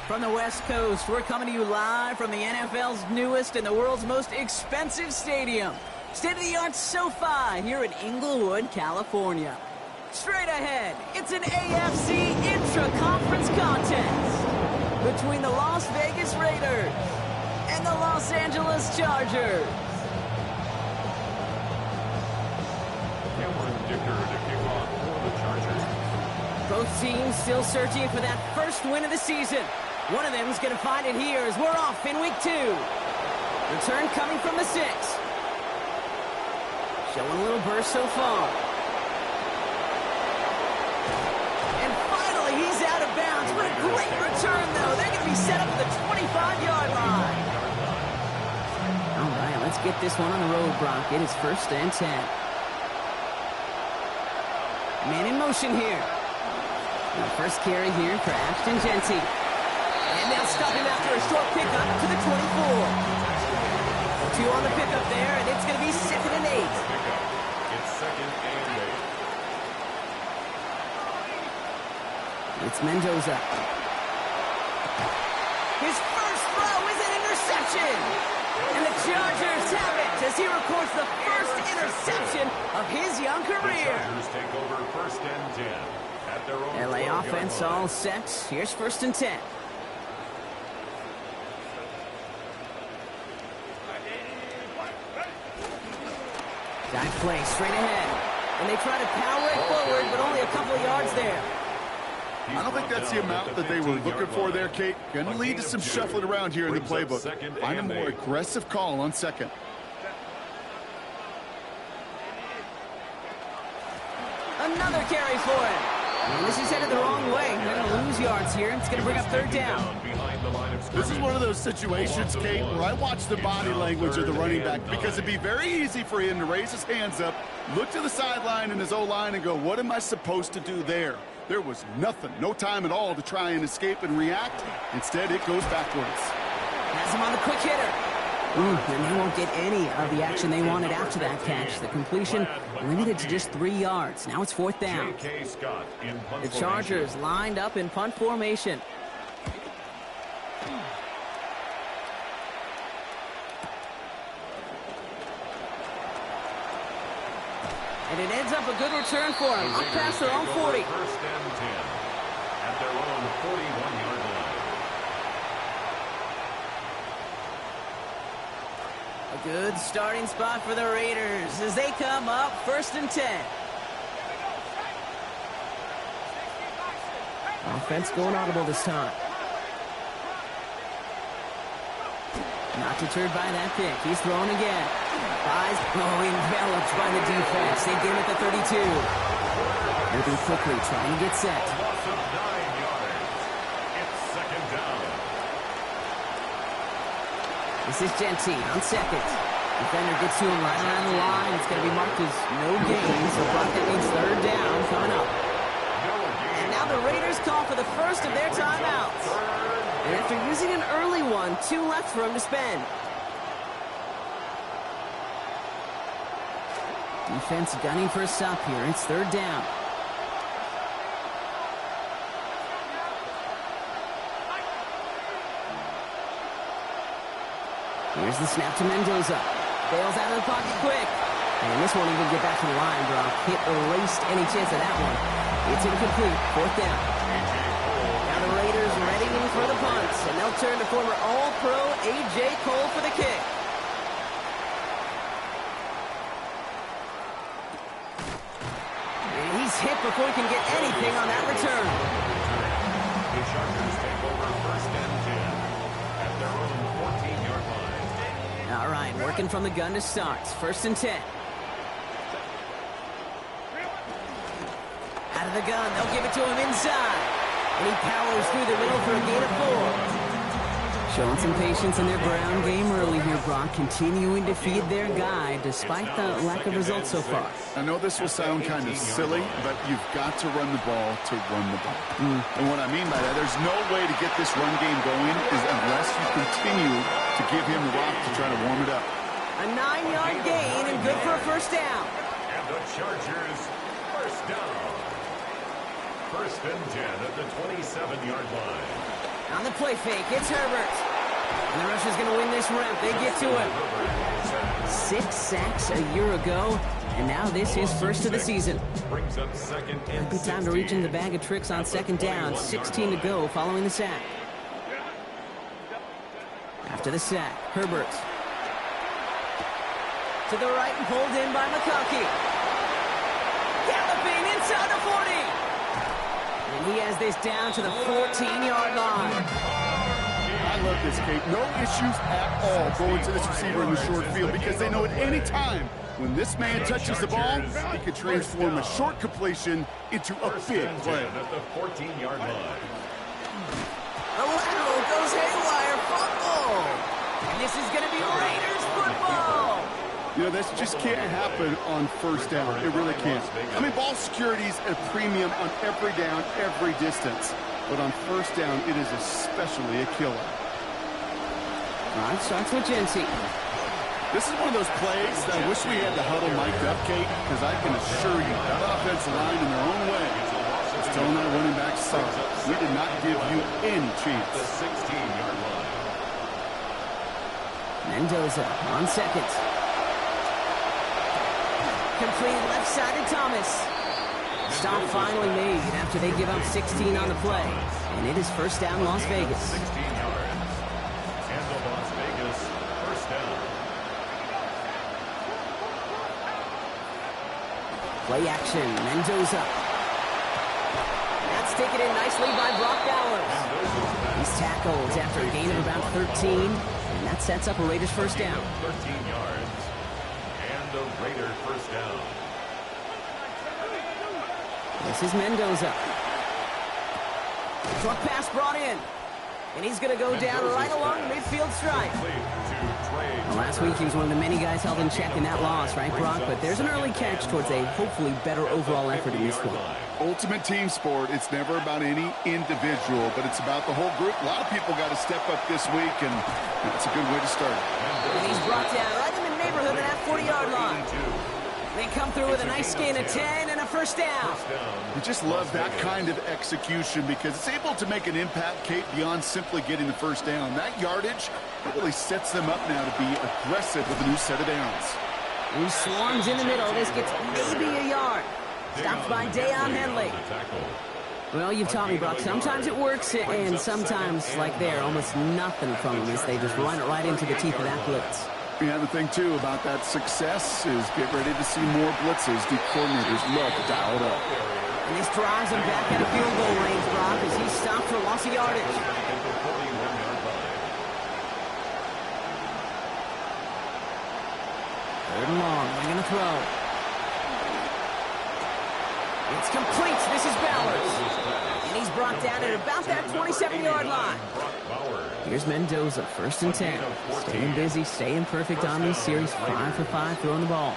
From the West Coast, we're coming to you live from the NFL's newest and the world's most expensive stadium. State-of-the-art SoFi here in Inglewood, California. Straight ahead, it's an AFC intra-conference contest between the Las Vegas Raiders and the Los Angeles Chargers. Cameron Dicker to kick off for the Chargers. Both teams still searching for that first win of the season. One of them is going to find it here as we're off in week 2. Return coming from the 6. Showing a little burst so far. And finally, he's out of bounds. What a great return, though. They're going to be set up at the 25-yard line. All right, let's get this one on the road, Brock. It is 1st and 10. Man in motion here. Now first carry here for Ashton Jeanty. And they'll stop him after a short pickup to the 24. 2 on the pickup there, and it's going to be 2nd and 8. It's 2nd and 8. It's Mendoza. His first throw is an interception. And the Chargers have it as he records the first interception of his young career. The Chargers take over 1st and 10 at their own LA offense all set. Here's 1st and 10. Dive play straight ahead. And they try to power it forward, but only a couple of yards there. I don't think that's the amount that they were looking for there, Kate. Going to lead to some shuffling around here in the playbook. Find a more aggressive call on 2nd. Another carry for him. And this is headed the wrong way. They're going to lose yards here. It's going to bring up 3rd down. This is one of those situations, Kate, where I watch the body language of the running back because it'd be very easy for him to raise his hands up, look to the sideline in his O-line and go, what am I supposed to do there? There was nothing, no time at all to try and escape and react. Instead, it goes backwards. Has him on the quick hitter. And they won't get any of the action they wanted after that catch. The completion limited to just 3 yards. Now it's 4th down. The Chargers lined up in punt formation. And it ends up a good return for him. Up past their own 40. 1st and 10 at their own 41-yard line. A good starting spot for the Raiders as they come up 1st and 10. Offense going audible this time. Not deterred by that pick. He's throwing again. Enveloped by the defense. They get him at the 32. Moving quickly, trying to get set. Loss of 9 yards. It's 2nd down. This is Jeanty on 2nd. Defender gets to him right around the line. It's going to be marked as no gain, so Brock, that means 3rd down coming up. And now the Raiders call for the first of their timeouts. And after using an early one, 2 left for him to spend. Defense gunning for a stop here. It's 3rd down. Here's the snap to Mendoza. Bails out of the pocket quick. And this won't even get back to the line, Brock. Hit erased any chance of that one. It's incomplete. 4th down. Now the Raiders ready for the punts. And they'll turn to former All-Pro A.J. Cole for the kick. And he's hit before he can get anything on that return. The Chargers take over 1st and 10 at their own 14-yard line. All right, working from the gun to start. 1st and 10. Out of the gun, they'll give it to him inside. And he powers through the middle for a gain of 4. Showing some patience in their ground game early here, Brock. Continuing to feed their guy despite the lack of results so far. I know this will sound kind of silly, but you've got to run the ball to run the ball. And what I mean by that, there's no way to get this run game going unless you continue to give him the rock to try to warm it up. A 9-yard gain and good for a 1st down. And the Chargers, 1st down. 1st and 10 at the 27-yard line. On the play fake, it's Herbert. And the Russians going to win this rep. They get to him. 6 sacks a year ago, and now this is first of the season. Brings up second and Might be time to reach in the bag of tricks on second down. 16 to go following the sack. After the sack, Herbert. To the right and pulled in by McConkey. Galloping inside the 40. And he has this down to the 14-yard line. I love this, Kate. No issues at all going to this receiver in the short field because they know at any time when this man touches the ball, he can transform a short completion into a big play. At the 14-yard line. The lateral goes haywire. Fumble. And this is going to be Raiders football. You know, this just can't happen on first down. It really can't. I mean, ball security's a premium on every down, every distance. But on first down, it is especially a killer. All right, starts with Jency. This is one of those plays that I wish we had the huddle mic'd up, Kate, because I can assure you that offensive line in their own way is telling that running back, sorry, we did not give you any chance. The 16-yard line. Mendoza on second. Complete left side to Thomas. Stop finally made after they give up 16 on the play. And it is first down Las Vegas. 16 yards. And the Las Vegas first down. Play action, Mendoza. That's taken in nicely by Brock Bowers. He's tackled after a gain of about 13. And that sets up a Raiders first down. 13 yards. And the Raiders first down. This is Mendoza. Truck pass brought in. And he's going to go down right along the midfield stripe. Well, last week he was one of the many guys held in check in that loss, right, Brock? But there's an early catch towards a hopefully better overall effort in this one. Ultimate team sport. It's never about any individual, but it's about the whole group. A lot of people got to step up this week, and it's a good way to start. And he's brought down right in the neighborhood of that 40-yard line. They come through with a nice gain of 10 and a first down. You just love that kind of execution because it's able to make an impact, Kate, beyond simply getting the first down. That yardage really sets them up now to be aggressive with a new set of downs. He swarms in the middle. This gets maybe a yard. Stopped by Deion Henley. Well, you've taught me, Brock. Sometimes it works, and sometimes, like there, almost nothing from them as they just run it right into the teeth of that blitz. Yeah, the thing, too, about that success is get ready to see more blitzes. The coordinators love to dial it up. And this drives him back out of field goal range, Brock, as he's stopped for loss of yardage. Third and long. They're going to throw. It's complete. This is Bowers. And he's brought down at about that 27-yard line. Here's Mendoza, first and 10. Staying busy, staying perfect on this series. 5 for 5 throwing the ball.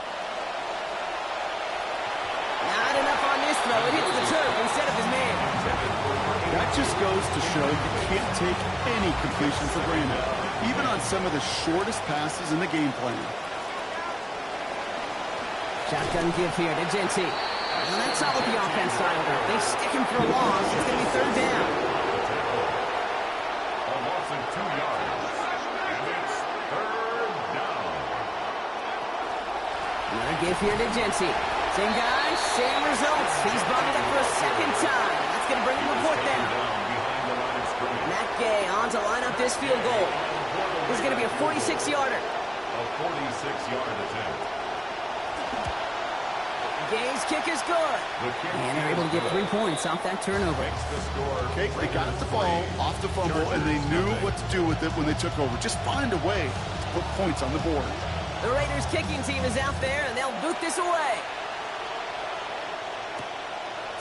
Not enough on this throw. It hits the turf instead of his man. That just goes to show you can't take any completion for granted, even on some of the shortest passes in the game plan. Shotgun give here to Jency. And that's not what the offense styled out. They stick him for a loss. It's going to be third down. A loss of 2 yards. And it's third down. Another give here to Jency. Same guy, same results. He's brought it up for a second time. That's going to bring him to fourth down. Matt Gay on to line up this field goal. This is going to be a 46-yarder. A 46-yard attempt. Gay's kick is good. And they're able to get 3 points off that turnover. Okay, they got the ball off the fumble, and they knew what to do with it when they took over. Just find a way to put points on the board. The Raiders kicking team is out there, and they'll boot this away.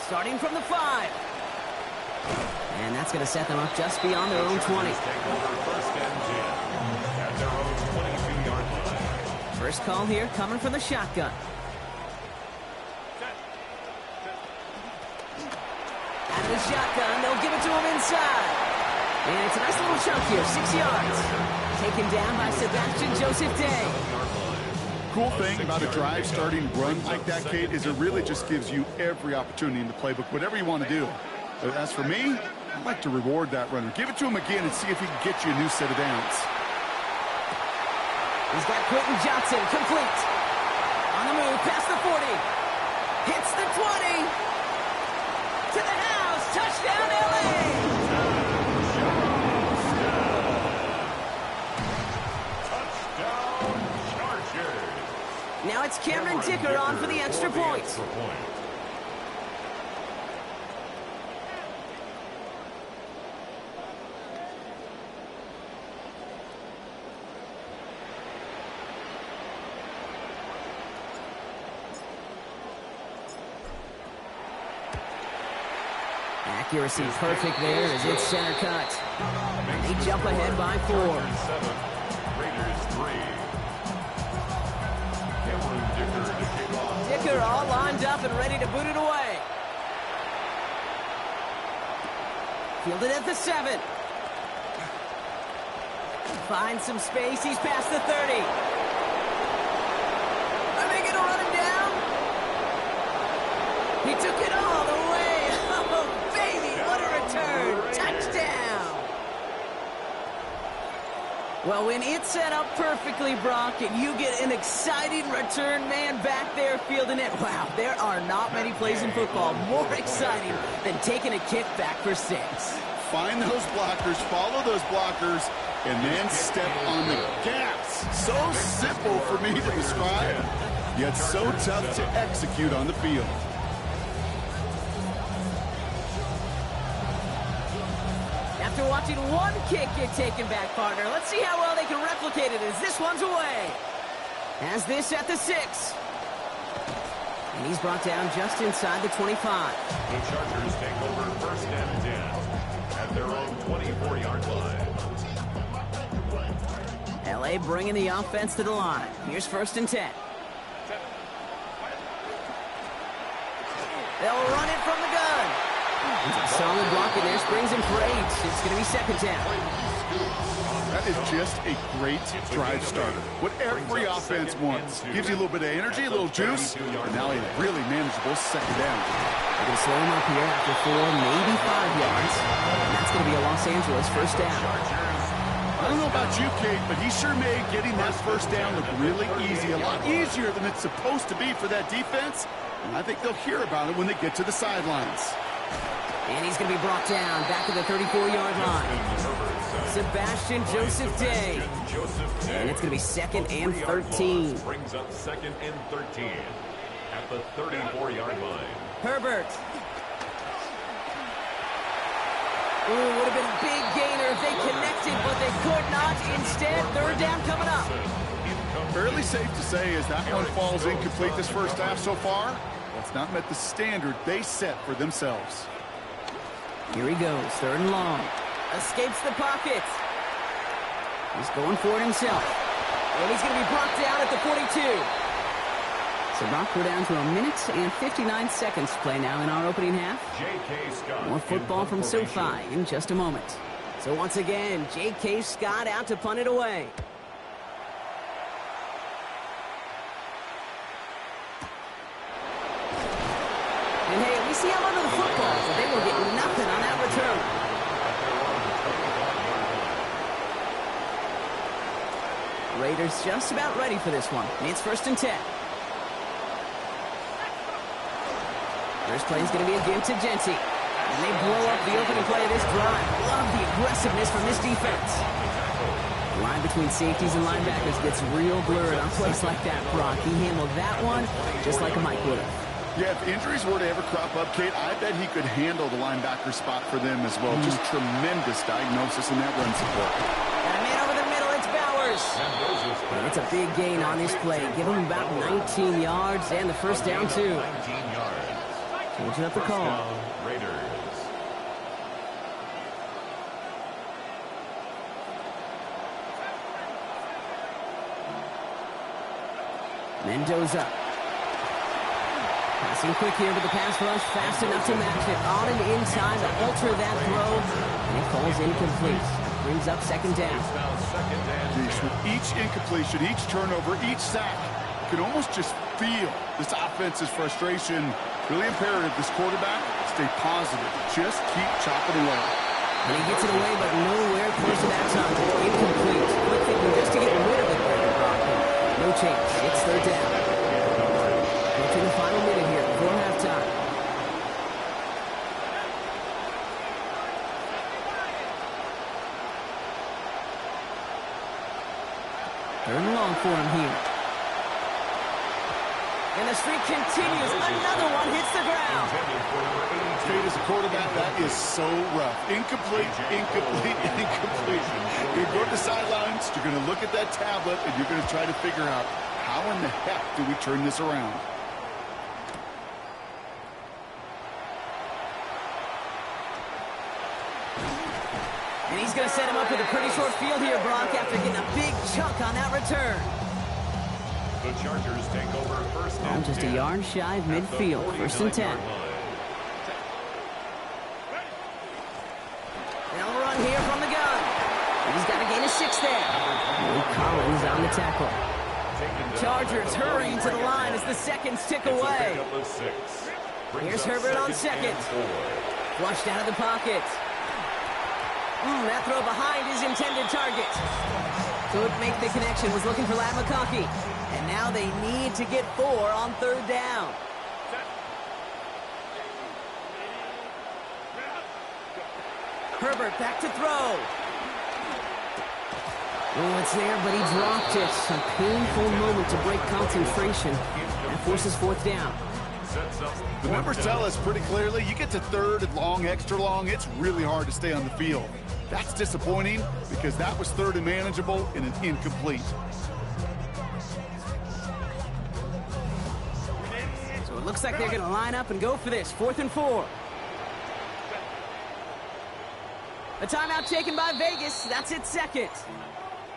Starting from the 5. And that's going to set them up just beyond their own 20. First call here coming from the shotgun. Out of the shotgun, they'll give it to him inside. And it's a nice little chunk here, 6 yards. Taken down by Sebastian Joseph Day. Cool thing about a drive starting run like that, Kate, is it really just gives you every opportunity in the playbook, whatever you want to do. But as for me, I'd like to reward that runner. Give it to him again and see if he can get you a new set of downs. He's got Quentin Johnson, complete. On the move, past the 40. Hits the 20. To the house, touchdown LA! Touchdown, Chargers. Now it's Cameron Dicker on for the extra point. Accuracy perfect there as it's center cut. They jump ahead by 4. Raiders 3. Cameron Dicker to kick off. Dicker all lined up and ready to boot it away. Fielded at the 7. Finds some space. He's past the 30. Are they going to run him down? He took it all the way. Oh, baby, what a return. Touchdown. Well, when it's set up perfectly, Brock, and you get an exciting return man back there fielding it, wow, there are not many plays in football more exciting than taking a kick back for 6. Find those blockers, follow those blockers, and then step on the gas. So simple for me to describe, yet so tough to execute on the field. After watching one kick get taken back, partner, let's see how well they can replicate it as this one's away. Has this at the 6. And he's brought down just inside the 25. The Chargers take over first and 10 at their own 24-yard line. LA bringing the offense to the line. Here's first and 10. They'll run it from the gun. Solid block in there, springs him for 8. It's going to be second down. That is just a great drive starter. What every offense wants. Gives you a little bit of energy, a little juice, and now a really manageable second down. They're going to slow him up here after 4, maybe 5 yards. And that's going to be a Los Angeles first down. I don't know about you, Kate, but he sure made getting that first down look really easy. A lot easier than it's supposed to be for that defense. And I think they'll hear about it when they get to the sidelines. And he's going to be brought down back to the 34-yard line. Sebastian Joseph Day. And it's going to be second and 13. Brings up second and 13 at the 34-yard line. Herbert. Ooh, would have been a big gainer if they connected, but they could not. Instead, third down coming up. Fairly safe to say as that one falls incomplete this first half so far, that's not met the standard they set for themselves. Here he goes, third and long. Escapes the pocket. He's going for it himself. And he's going to be brought down at the 42. So, Brock, we're down to 1 minute and 59 seconds to play now in our opening half. J.K. Scott. More football from SoFi in just a moment. So, once again, J.K. Scott out to punt it away. And, hey, we see how under the football, so they will get nothing on that return. Raiders just about ready for this one. It's first and 10. First play is going to be again to Genty. And they blow up the opening play of this drive. Love the aggressiveness from this defense. The line between safeties and linebackers gets real blurred on plays like that, Brock. He handled that one just like a Mike would have. Yeah, if injuries were to ever crop up, Kate, I bet he could handle the linebacker spot for them as well. Just tremendous diagnosis in that run support. And a man over the middle, it's Bowers. And it's a big gain on this play. Give him about 19 yards and the first down, too. 19 yards. Changing up the call. Raiders. Mendoza. Passing quick here with the pass rush, fast enough to match it. On and in time to alter that throw. And it falls incomplete. Brings up second down. Geez, with each incompletion, each turnover, each sack, you can almost just feel this offense's frustration. Really imperative this quarterback stay positive. Just keep chopping away. And he gets it away, but nowhere close to that target. Incomplete. Quick thinking just to get rid of it there, Brockman. No chance. It's third down. Approaching the final minute here before halftime. Third and long for him here. And the streak continues. Another one hits the ground. Kate, as a quarterback, that is so rough. Incomplete, incomplete, incomplete. You're going to the sidelines, you're going to look at that tablet, and you're going to try to figure out how in the heck do we turn this around. And he's going to set him up with a pretty short field here, Brock, after getting a big chunk on that return. The Chargers take over first and Just a yard shy of midfield. First and 10. They'll run here from the gun. He's got to gain a 6 there. Lee Collins on the tackle. Chargers hurrying to the line as the seconds tick away. Here's Herbert on second. Flushed out of the pocket. That throw behind his intended target. Couldn't make the connection. Was looking for Ladd McConkey. And now they need to get 4 on third down. Herbert back to throw. Oh, it's there, but he dropped it. A painful moment to break concentration. That forces fourth down. The numbers tell us pretty clearly, you get to third and long, extra long, it's really hard to stay on the field. That's disappointing because that was third and manageable and an incomplete. So it looks like they're going to line up and go for this. 4th and 4. A timeout taken by Vegas. That's its second.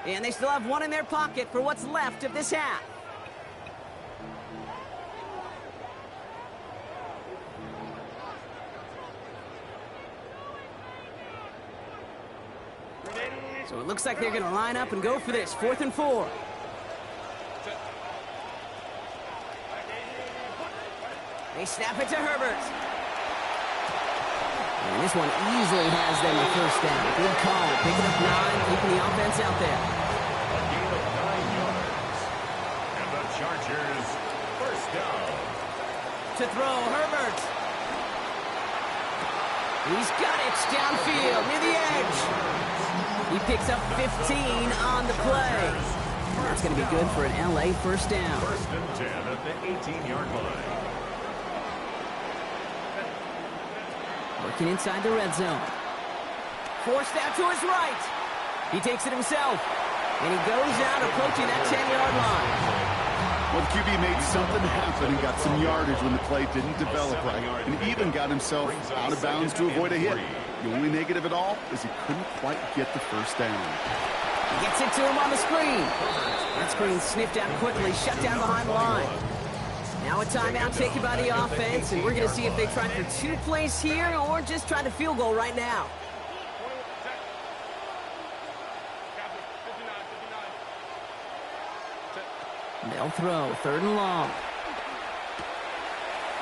And they still have one in their pocket for what's left of this half. So it looks like they're going to line up and go for this. 4th and 4. They snap it to Herbert. And this one easily has them the first down. Good call. Picking up 9, keeping the offense out there. A gain of 9 yards. And the Chargers first down. To throw, Herbert. He's got it downfield near the edge. He picks up 15 on the play. That's going to be good for an LA first down. First and 10 at the 18-yard line. Working inside the red zone. Forced out to his right. He takes it himself. And he goes out approaching that 10-yard line. Well, the QB made something happen and got some yardage when the play didn't develop right, and even got himself out of bounds to avoid a hit. The only negative at all is he couldn't quite get the first down. He gets it to him on the screen. That screen sniffed out quickly, shut down behind the line. Now a timeout taken by the offense, and we're going to see if they try for 2 plays here or just try the field goal right now. They'll throw, 3rd and long.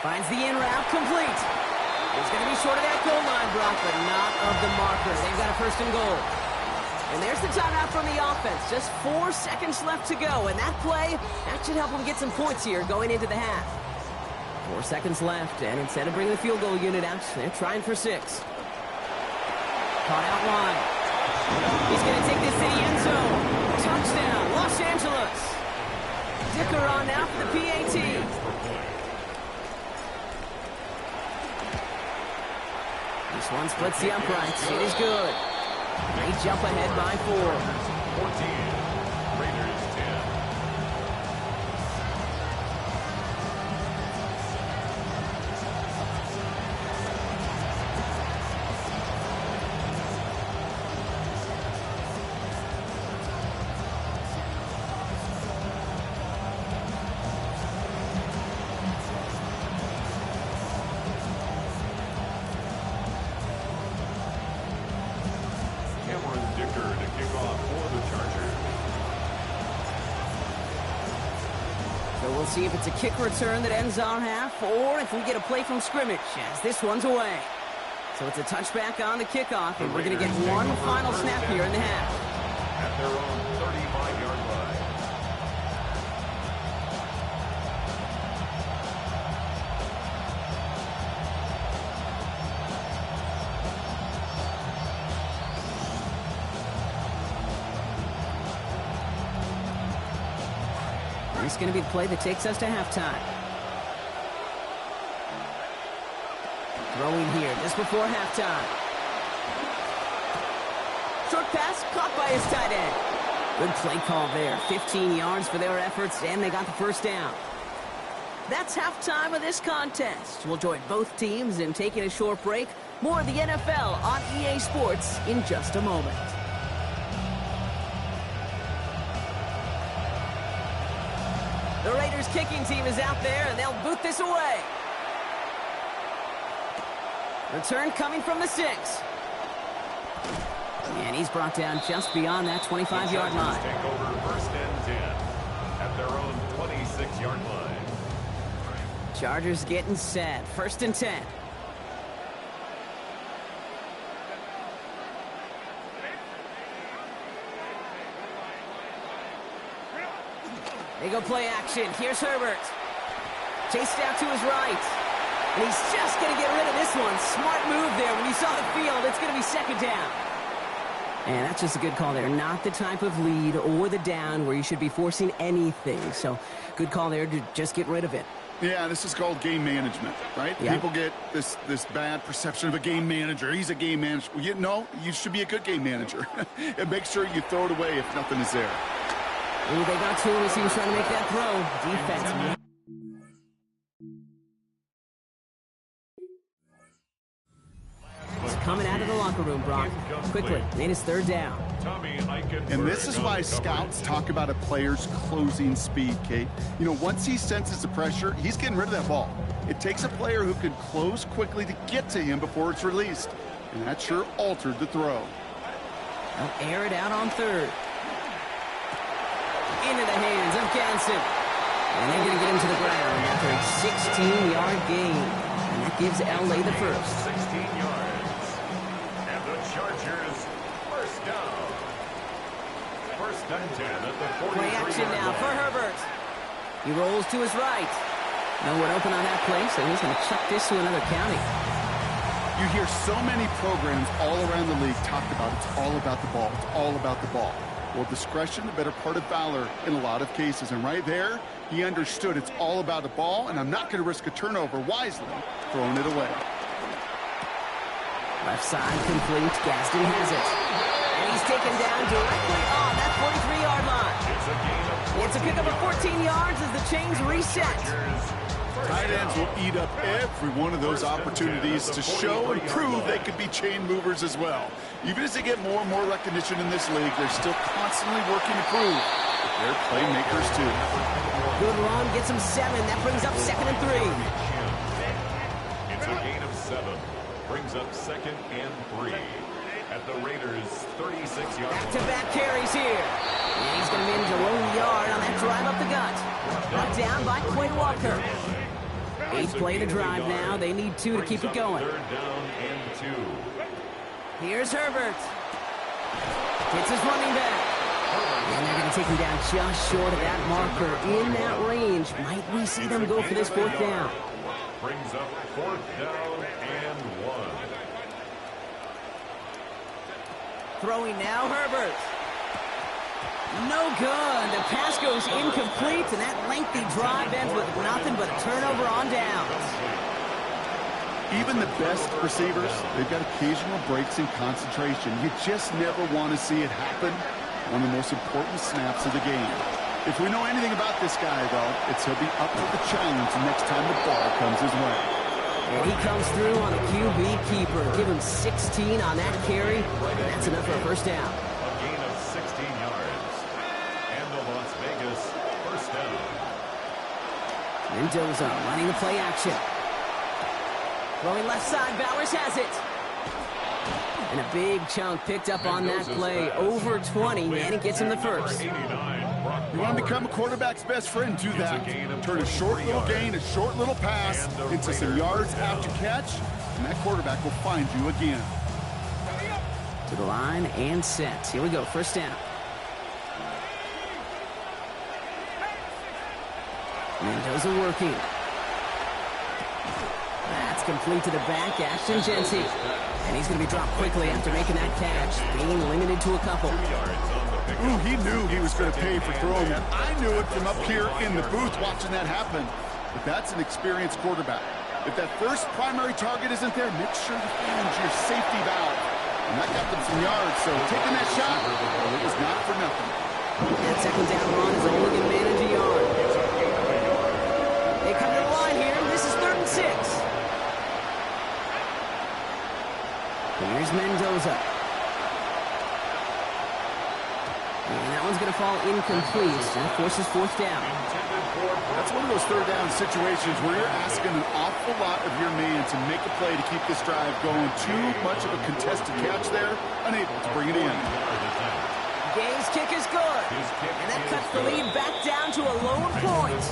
Finds the in route, complete. He's going to be short of that goal line, Brock, but not of the marker. They've got a 1st and goal. And there's the timeout from the offense. Just 4 seconds left to go. And that play, that should help them get some points here going into the half. 4 seconds left, and instead of bringing the field goal unit out, they're trying for 6. Caught out wide. He's going to take this to the end zone. Touchdown, Los Angeles. Dicker on now for the PAT. This one splits the uprights. It is good. They jump ahead by 4. 14. Raiders 10. Cameron Dicker to kick off for the Chargers. So we'll see if it's a kick return that ends our half, or if we get a play from scrimmage, as this one's away. So it's a touchback on the kickoff, and we're going to get one final snap here in the half. At their own 35-yard line. This is going to be the play that takes us to halftime. Throwing here just before halftime. Short pass caught by his tight end. Good play call there. 15 yards for their efforts, and they got the first down. That's halftime of this contest. We'll join both teams in taking a short break. More of the NFL on EA Sports in just a moment. The Raiders kicking team is out there, and they'll boot this away. Return coming from the 6. And he's brought down just beyond that 25-yard line. Take over first and 10 at their own 26-yard line. Chargers getting set. First and 10. They go play action. Here's Herbert. Chased out to his right. And he's just going to get rid of this one. Smart move there. When you saw the field, it's going to be second down. And that's just a good call there. Not the type of lead or the down where you should be forcing anything. So good call there to just get rid of it. Yeah, this is called game management, right? Yeah. People get this bad perception of a game manager. He's a game manager. Well, you should be a good game manager. And make sure you throw it away if nothing is there. Ooh, they got to him as he was trying to make that throw. Defense. He's coming out of the locker room, Brock. Quickly, made his third down. And this is why scouts talk about a player's closing speed, Kate. You know, once he senses the pressure, he's getting rid of that ball. It takes a player who can close quickly to get to him before it's released. And that sure altered the throw. They'll air it out on third. Into the hands of Ganson. And they're going to get him to the ground after a 16-yard gain. And that gives L.A. the first. 16 yards. And the Chargers first down. First and 10 at the 43. Play action now for Herbert. He rolls to his right. No one open on that play, so he's going to chuck this to another county. You hear so many programs all around the league talk about it's all about the ball. It's all about the ball. Well, discretion, the better part of valor in a lot of cases. And right there, he understood it's all about the ball, and I'm not going to risk a turnover wisely, throwing it away. Left side complete. Gaston has it. And he's taken down directly on that 43-yard line. It's a pickup of 14 yards as the chains reset. Tight ends will eat up every one of those opportunities to show and prove they could be chain movers as well. Even as they get more and more recognition in this league, they're still constantly working to prove they're playmakers too. Good run, gets him 7. That brings up second and 3. It's a gain of 7. Brings up second and 3 at the Raiders' 36-yard line. Back-to-back carries here. And he's going to manage a low yard on that drive up the gut. Brought down by Quay Walker. 8th play of the drive now. They need 2 to keep it going. Third down and 2. Here's Herbert. Hits his running back. And they're going to take him down just short of that marker. In that range, might we see them go for this 4th down? Brings up 4th down and 1. Throwing now, Herbert. No good. The pass goes incomplete, and that lengthy drive ends with nothing but a turnover on downs. Even the best receivers, they've got occasional breaks in concentration. You just never want to see it happen on the most important snaps of the game. If we know anything about this guy, though, it's he'll be up for the challenge next time the ball comes his way. And he comes through on a QB keeper. Give him 16 on that carry. And that's enough for a first down. A gain of 16 yards. And the Las Vegas first down. Mendoza running the play action. Throwing left side, Bowers has it. And a big chunk picked up on that play. Over 20, and it gets him the first. 89, Brock You want to become a quarterback's best friend, do that. Turn a short little gain, a short little pass into some yards after catch, and that quarterback will find you again. To the line and set. Here we go, first down. Mendoza working. That's complete to the back, Ashton Jeanty. And he's going to be dropped quickly after making that catch, being limited to a couple. Ooh, he knew he was going to pay for throwing that. I knew it from up here in the booth watching that happen. But that's an experienced quarterback. If that first primary target isn't there, make sure you find your safety valve. And that got them some yards, so taking that shot, well, it was not for nothing. That second down run is only going to manage a yard. They come to the line here. This is 3rd and 6. Here's Mendoza. And that one's going to fall incomplete. That forces 4th down. That's one of those 3rd down situations where you're asking an awful lot of your man to make a play to keep this drive going. Too much of a contested catch there, unable to bring it in. Gay's kick is good. And that cuts the lead back down to a lone point.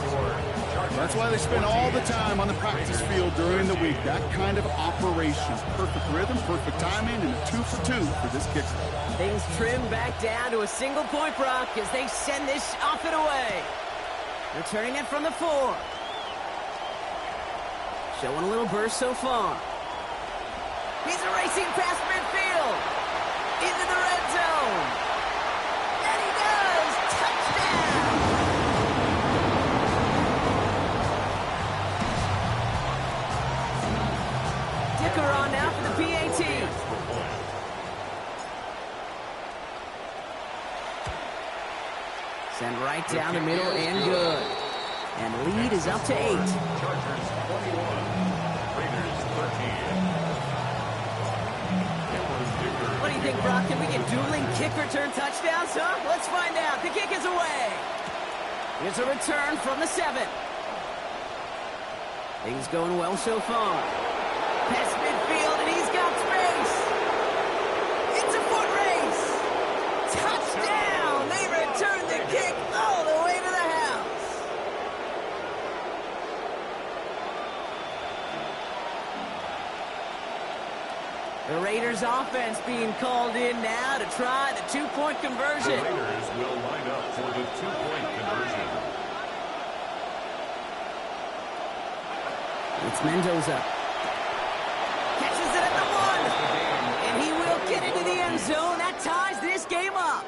That's why they spend all the time on the practice field during the week. That kind of operation. Perfect rhythm, perfect timing, and a 2 for 2 for this kicker. Things trim back down to a single point, Brock, as they send this off and away. Returning it from the 4. Showing a little burst so far. He's racing past midfield. Into the red zone. And he does! Touchdown! Dicker on now for the PAT. Send right down the middle and good. And lead is up to 8. Chargers 21, Raiders 13. What do you think, Brock? Can we get dueling kick return touchdowns, huh? Let's find out. The kick is away. Here's a return from the 7. Things going well so far. Past midfield, and he's got space. It's a foot race. Touchdown! They return the kick all the way to the house. The Raiders offense being called in now to try the 2-point conversion. The Raiders will line up for the 2-point conversion. It's Mendoza. Catches it at the 1. And he will get into the end zone. That ties this game up.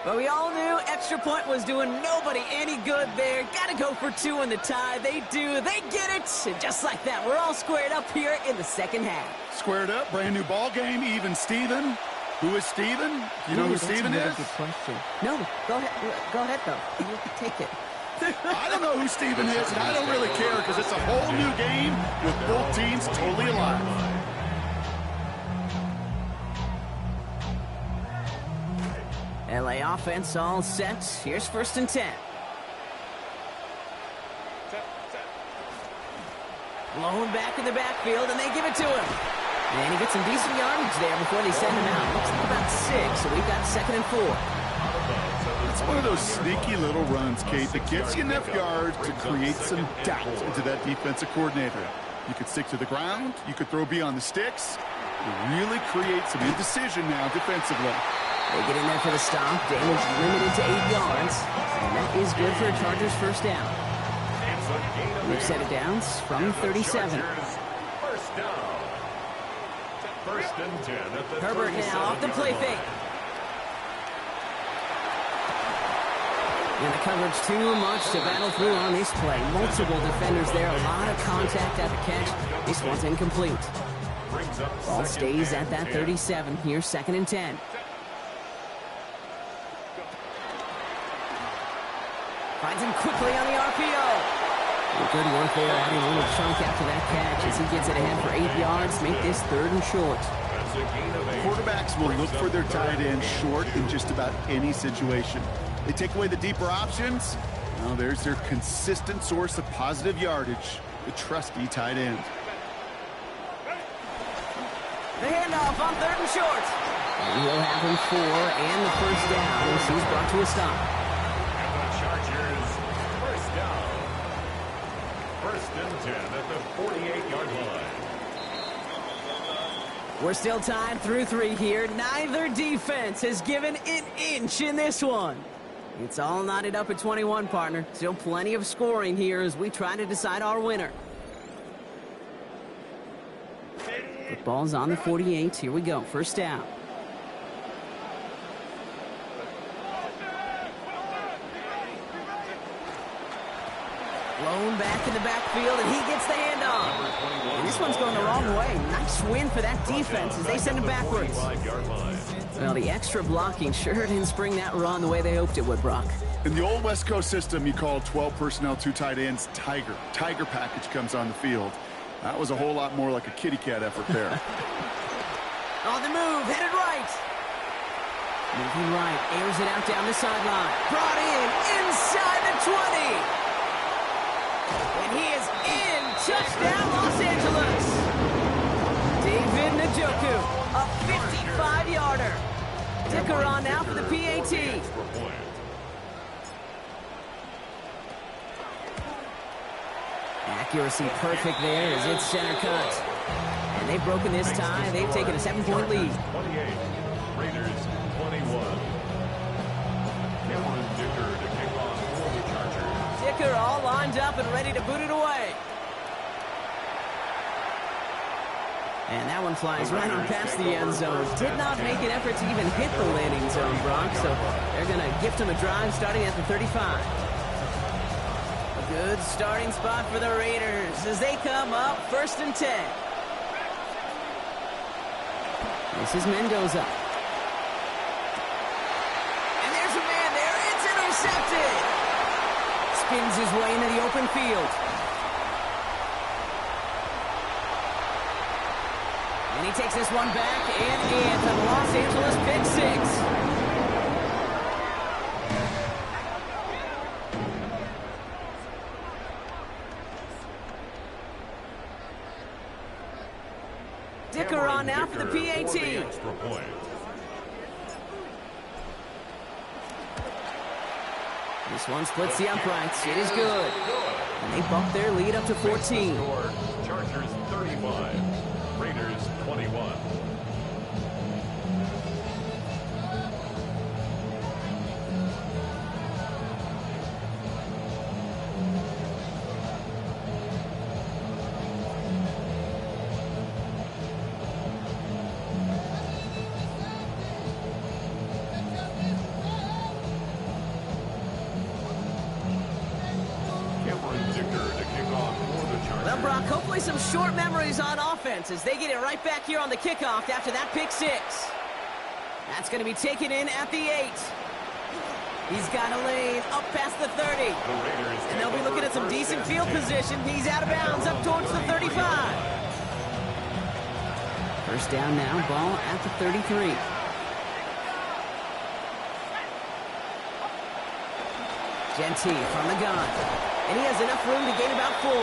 But we all knew extra point was doing nobody any good there. Got to go for 2 in the tie. They do. They get it. And just like that, we're all squared up here in the second half. Squared up, brand new ball game, even Steven. Who is Steven? You know who Steven is? Good question. No, go ahead though. You take it. I don't know who Steven is, and I don't really care because it's a whole new game with both teams totally alive. LA offense all set. Here's 1st and 10. Blown back in the backfield, and they give it to him. And he gets some decent yardage there before they send him out. Looks like about 6, so we've got 2nd and 4. It's one of those sneaky little runs, Kate, that gets you enough yards to create some doubt into that defensive coordinator. You could stick to the ground. You could throw beyond the sticks. You really create some indecision now defensively. They get in there for the stop. Damage limited to 8 yards. And that is good for a Chargers 1st down. We've set it down from 37. First down. 1st and 10 at the Herbert now off the play fake. And the coverage too much to battle through on this play. Multiple defenders there. A lot of contact at the catch. This one's incomplete. Ball stays at that 37. Here's 2nd and 10. Finds him quickly on the RPO. Good work there, adding a little chunk after that catch as he gets it ahead for 8 yards. Make this 3rd and short. Quarterbacks will look for their tight end short in just about any situation. They take away the deeper options. Now there's their consistent source of positive yardage, the trusty tight end. The handoff on 3rd and short. And he'll have him 4 and the 1st down as he's brought to a stop. First and 10 at the 48-yard line. We're still tied through 3 here. Neither defense has given an inch in this one. It's all knotted up at 21, partner. Still plenty of scoring here as we try to decide our winner. The ball's on the 48. Here we go. First down. Blown back in the backfield, and he gets the handoff. And this one's going the wrong way. Nice win for that defense as they send him backwards. Well, the extra blocking sure didn't spring that run the way they hoped it would, Brock. In the old West Coast system, you call 12 personnel, 2 tight ends, Tiger. Tiger package comes on the field. That was a whole lot more like a kitty cat effort there. On the move, headed right. Moving right, airs it out down the sideline. Brought in, inside the 20. And he is in. Touchdown, Los Angeles. David Njoku, a 55-yarder. Dicker on now for the PAT. Accuracy perfect there as it's center cut. And they've broken this tie. They've taken a 7-point lead. 28, Raiders 21. Cameron Dicker to kick off for the Chargers. Dicker all lined up and ready to boot it away. And that one flies right on past the end zone. Did not make an effort to even hit the landing zone, Brock. So they're going to gift him a drive starting at the 35. A good starting spot for the Raiders as they come up first and 10. This is Mendoza. And there's a man there. It's intercepted. Spins his way into the open field. And he takes this one back and in for the Los Angeles pick six. Dicker on now for the PAT. This one splits the uprights. It is good. And they bump their lead up to 14. Chargers 35, Raiders 21. Well, Brock, hopefully some short memories on offense as they get it right back here on the kickoff after that pick six. That's going to be taken in at the 8. He's got a lane up past the 30. And they'll be looking at some decent field position. He's out of bounds up towards the 35. First down now, ball at the 33. Genty from the gun. And he has enough room to gain about 4.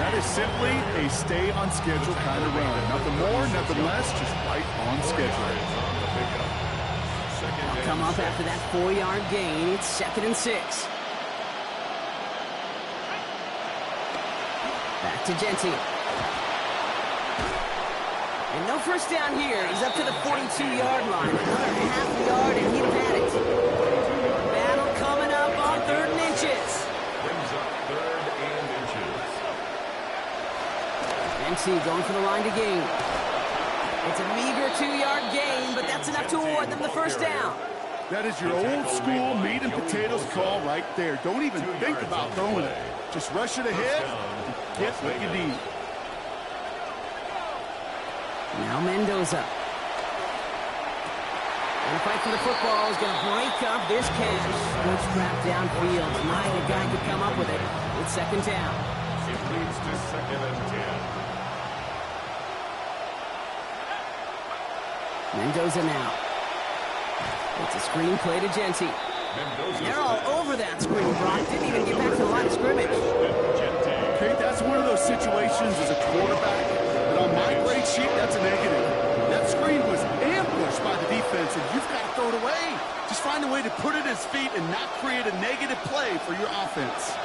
That is simply a stay on schedule kind of run. Nothing more, nothing less, just right on schedule. They'll come up after that 4-yard gain. It's 2nd and 6. Back to Genty. And no first down here. He's up to the 42-yard line. Another half yard and he'd have had it. Battle coming up on 3rd and inches. Brings up 3rd and inches. Genty going for the line to gain. It's a meager 2-yard gain, but that's enough to award them the first down. That is your old school meat and potatoes call right there. Don't even think about throwing it. Just rush it ahead and get what you need. Now Mendoza. And the fight for the football is going to break up this catch. Good strap downfield. Neither guy could come up with it. It's 2nd down. It leads to 2nd and 10. Mendoza now. It's a screen play to Genty. And they're all over that screen, Brock. Didn't even get back to the line of scrimmage. Okay, that's one of those situations as a quarterback that on my grade sheet, that's a negative. That screen was ambushed by the defense, and you've got to throw it away. Just find a way to put it at his feet and not create a negative play for your offense.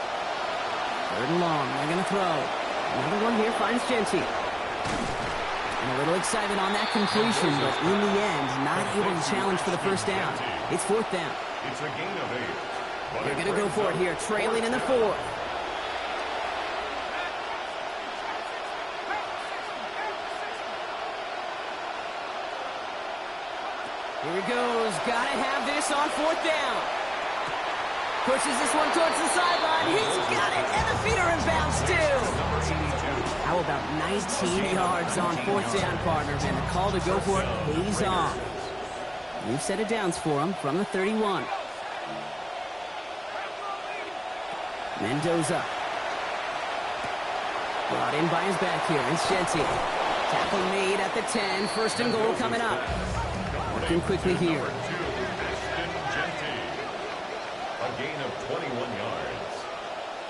Third and long. They're going to throw. Another one here finds Genty. And a little excitement on that completion, but in the end, not able to challenge for the first down. It's fourth down. It's a gain of 8. They're going to go for it here, trailing in the fourth. Here he goes. Got to have this on fourth down. Pushes this one towards the sideline. He's got it, and the feet are in bounds too. How about 19 yards on fourth down, partner? And the call to go for it pays off. New set of downs for him from the 31. Mendoza. Brought in by his back here. It's Genty. Tackle made at the 10. First and goal coming up. Working quickly here. A gain of 21 yards.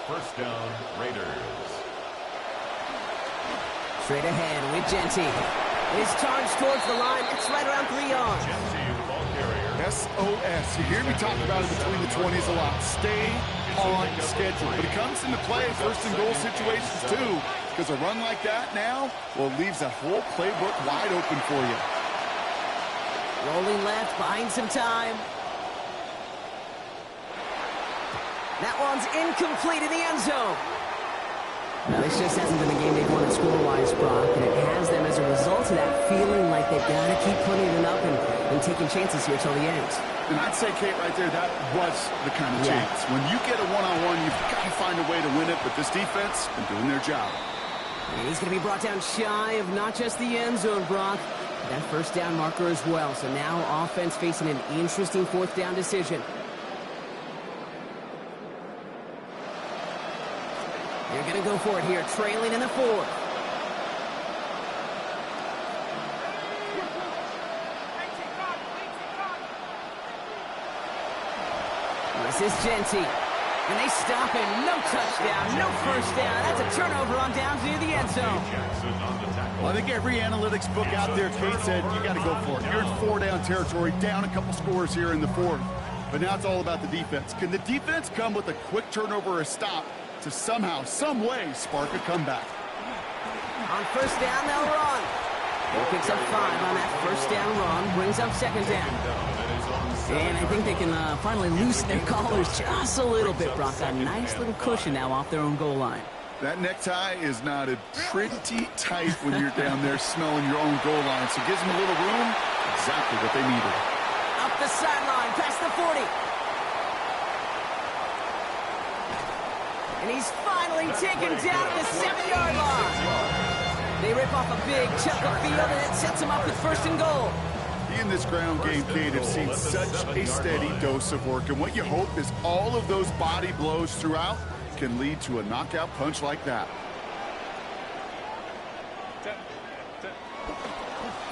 First down, Raiders. Straight ahead with Genty. His charge towards the line. It's right around 3 yards. Genty, the ball carrier. SOS. You hear me talk about it between the 20s a lot. Stay on schedule. But it comes into play first and goal situations too. Because a run like that now, well, leaves a whole playbook wide open for you. Rolling left, buying some time. That one's incomplete in the end zone. Now, this just hasn't been the game they've wanted score-wise, Brock, and it has them as a result of that feeling like they've got to keep putting it up and taking chances here till the end. And I'd say, Kate, right there, that was the kind of chance. When you get a one-on-one, you've got to find a way to win it, but this defense been doing their job. And he's going to be brought down shy of not just the end zone, Brock, but that first down marker as well. So now offense facing an interesting fourth down decision. They're going to go for it here, trailing in the fourth. This is Genty. And they stop him. No touchdown, no first down. That's a turnover on downs near the end zone. Well, I think every analytics book out there, Kate, said you got to go for it. You're in four-down territory, down a couple scores here in the fourth. But now it's all about the defense. Can the defense come with a quick turnover or a stop to somehow, some way, spark a comeback? On first down, they'll run. He picks up 5 on that first down run, brings up second down. And I think they can finally loosen their collars just a little bit, Brock. A nice little cushion now off their own goal line. That necktie is knotted pretty tight when you're down there smelling your own goal line. So it gives them a little room, exactly what they needed. Up the sideline, past the 40. And he's finally taken down at the 7-yard line. They rip off a big chunk of field, and it sets him up with first and goal. In this ground game, Kate, have seen such a steady dose of work. And what you hope is all of those body blows throughout can lead to a knockout punch like that.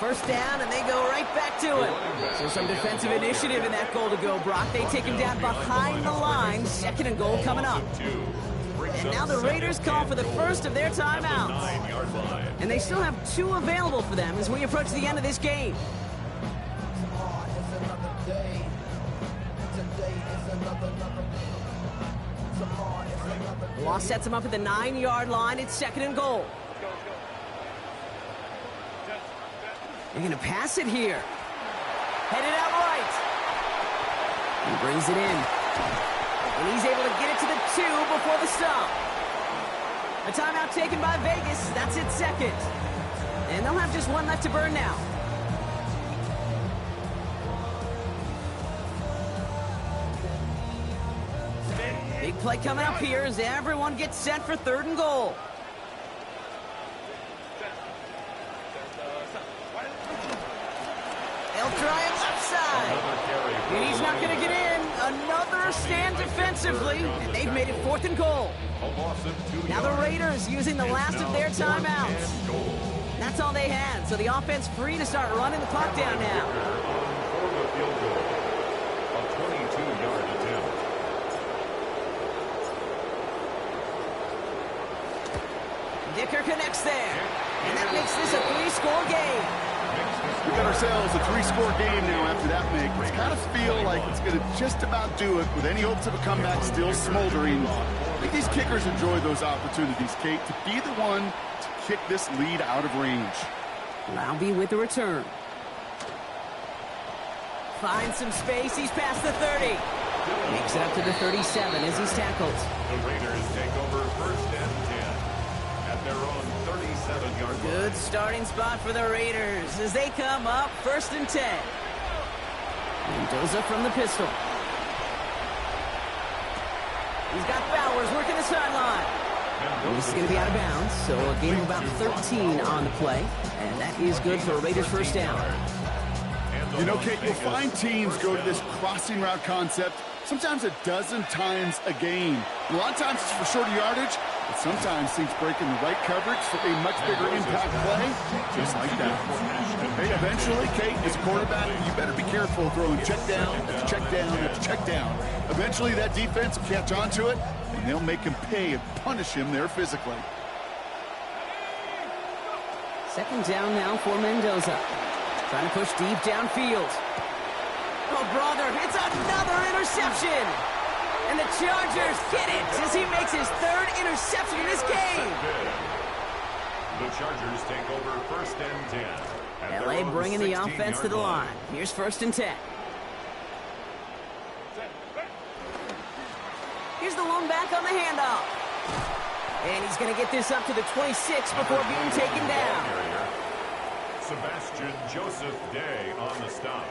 First down, and they go right back to it. So some defensive initiative in that goal to go, Brock. They take him down behind the line. Second and goal coming up. And now the Raiders call for the first of their timeouts. And they still have 2 available for them as we approach the end of this game. Law sets him up at the 9-yard line. It's second and goal. They're going to pass it here. Headed out right. He brings it in. And he's able to get it to the 2 before the stop. A timeout taken by Vegas. That's its second. And they'll have just 1 left to burn now. Big play coming up here as everyone gets set for third and goal. They'll try it left side. And he's not going to get in. Another stand defensively, and they've made it fourth and goal. Now the Raiders using the last of their timeouts. That's all they had, so the offense free to start running the clock down now. A 22-yard attempt. Dicker connects there, and that makes this a 3-score game. We got ourselves a 3-score game now after that make. It's kind of feel like it's going to just about do it with any hopes of a comeback still smoldering. I think these kickers enjoy those opportunities, Kate, to be the one to kick this lead out of range. Laube with the return. Finds some space. He's past the 30. Makes it up to the 37 as he's tackled. The Raiders take over first and 10 at their own 37-yard line. Good starting spot for the Raiders as they come up first and 10. Mendoza from the pistol. He's got Bowers working the sideline. This is going to be out of bounds, so a gain of about 13 on the play. And that is good for a Raiders first down. You know, Kate, you'll find teams go to this crossing route concept sometimes a dozen times a game. A lot of times it's for shorter yardage, but sometimes things break in the right coverage for a much bigger impact play, just like that. Hey, eventually, Kate, as a quarterback, you better be careful throwing check down after check down after check down. Eventually, that defense will catch on to it, and they'll make him pay and punish him there physically. Second down now for Mendoza. Trying to push deep downfield. Oh, brother, it's another interception. And the Chargers get it as he makes his third interception in this game. The Chargers take over first and 10. LA bringing the offense to the line. Here's first and 10. Here's the lone back on the handoff. And he's going to get this up to the 26 before being taken down. Sebastian Joseph Day on the stop.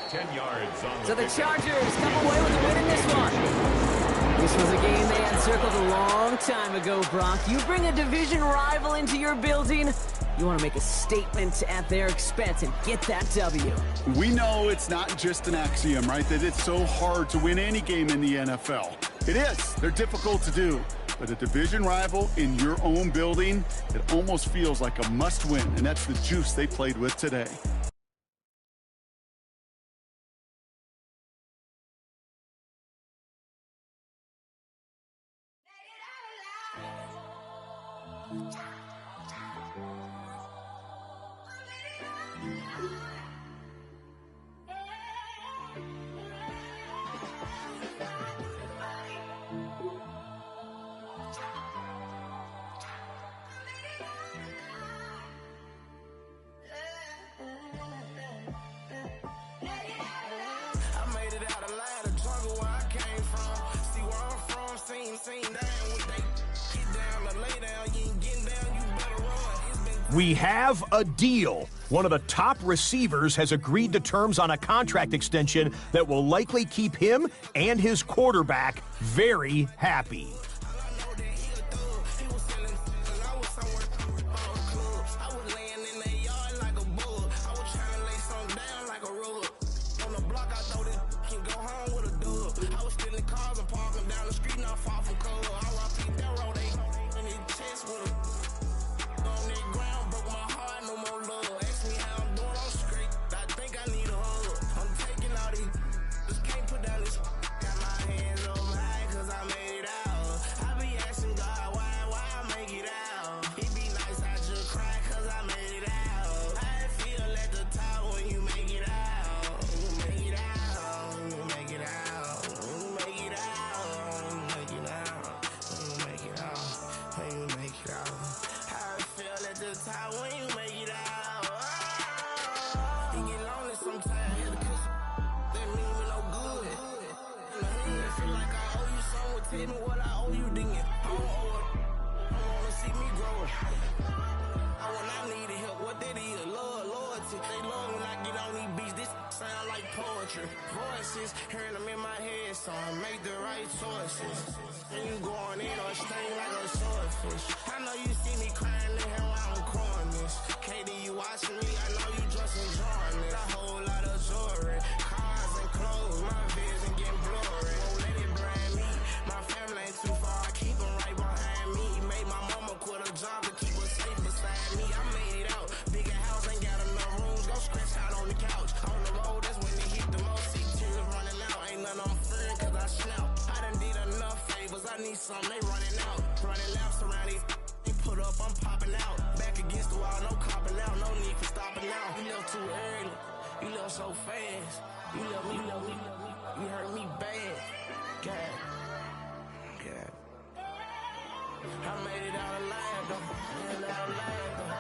10 yards on the So the Chargers come away with a win in this one. This was a game they had circled a long time ago, Brock. You bring a division rival into your building, you want to make a statement at their expense and get that W. We know it's not just an axiom, right, that it's so hard to win any game in the NFL. It is. They're difficult to do. But a division rival in your own building, it almost feels like a must-win, and that's the juice they played with today. We have a deal. One of the top receivers has agreed to terms on a contract extension that will likely keep him and his quarterback very happy. Voices, hearing them in my head, so I make the right choices. And you going in or sting like a swordfish. I know you see me crying in hell while I'm crying this. Katie, you watching me, I know you just enjoying this. A whole lot of jewelry, cars and clothes, my vision getting blurry. Won't let it brand me, my family ain't too far, I keep them right behind me. Made my mama quit a job to keep her safe beside me. I made it out, bigger house, ain't got enough rooms, go scratch out on the couch. On the road, that's when they hit the most. Running out, ain't none I'm fearing cause I snap. I done did enough favors, I need some, they running out. Running laps around these, they put up up, I'm popping out. Back against the wall, no copping out. No need for stopping out. You left too early. You left so fast. You hurt me bad. God. I made it out alive, though. Made it out alive, though.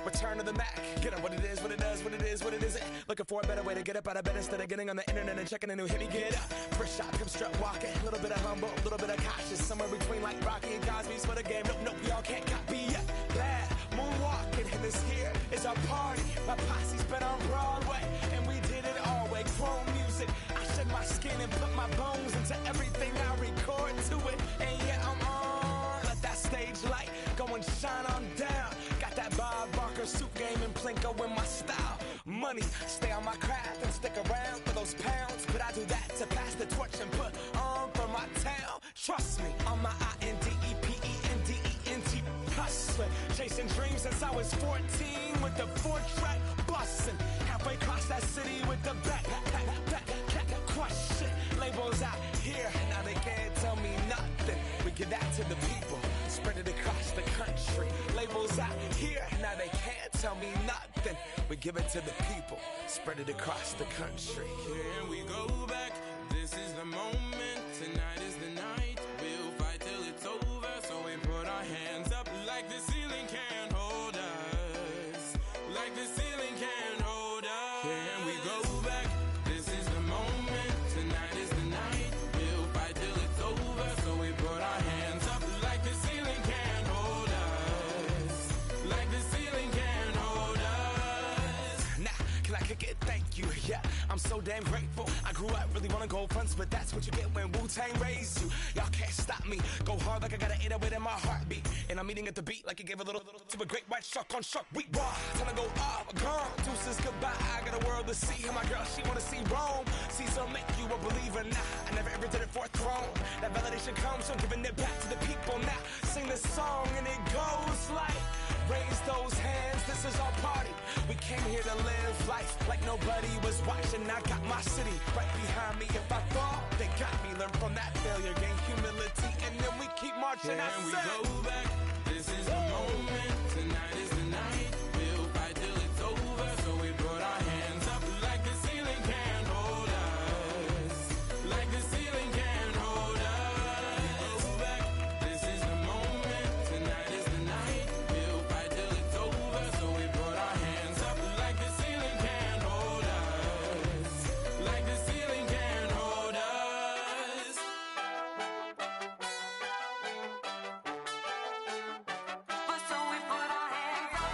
Return to the Mac. Get up what it is, what it does, what it is, what it isn't. Looking for a better way to get up out of bed instead of getting on the internet and checking a new hit. Me get up. First shot, come strut walking. A little bit of humble, a little bit of cautious. Somewhere between like Rocky and Cosby's for the game. Nope, y'all can't copy yet. Bad moonwalking, and this here is our party. My posse's been on Broadway, and we did it all way. Chrome music. I shed my skin and put my bones into everything I record to it. And yeah, I'm on. Let that stage light go and shine on down. Got that Bob Barker suit game and Plinko in my style. Money, stay on my craft and stick around for those pounds. But I do that to pass the torch and put on for my town. Trust me, on my INDEPENDENT hustling. Chasing dreams since I was 14 with the 4-track bustin'. Halfway across that city with the back crush it. Labels out here, now they can't tell me nothing. We give that to the people, spread it across the country. Labels out here, now they can't tell me nothing. We give it to the people, spread it across the country. Here we go back, this is the moment, tonight is the night. We'll fight till it's over, so we put our hands up like the ceiling can't hold us. Like the ceiling can't hold us. Here we go back, this is the moment, tonight is the night. We'll fight till it's over, so we put our hands up like the ceiling can't hold us. Like the ceiling can't hold us. Nah, can I kick it? Thank you, yeah. I'm so damn grateful. I grew up really wanna go fronts, but that's what you get when Wu-Tang raised you. Y'all can't stop me. Go hard like I got an 808 in my heartbeat. And I'm eating at the beat like it gave a little to a great white shark on shark. We raw. Time to go off, gone. Deuces goodbye. I got a world to see. And my girl, she wanna see Rome. Caesar make you a believer. Nah, I never ever did it for a throne. That validation comes from giving it back to the people. Now sing this song and it goes like, raise those hands, this is our party. We came here to live life like nobody was watching. I got my city right behind me. If I fall, they got me. Learn from that failure, gain humility, and then we keep marching. Can we go back? This is the moment. Tonight is the night. We'll fight till it's over. So we put our hands up like the ceiling can't hold us. Like the ceiling can't hold us. Go back. This is the moment. Tonight is the night. We'll fight till it's over. So we put our hands up like the ceiling can't hold us. Like the ceiling can't hold us. But so we put our hands up.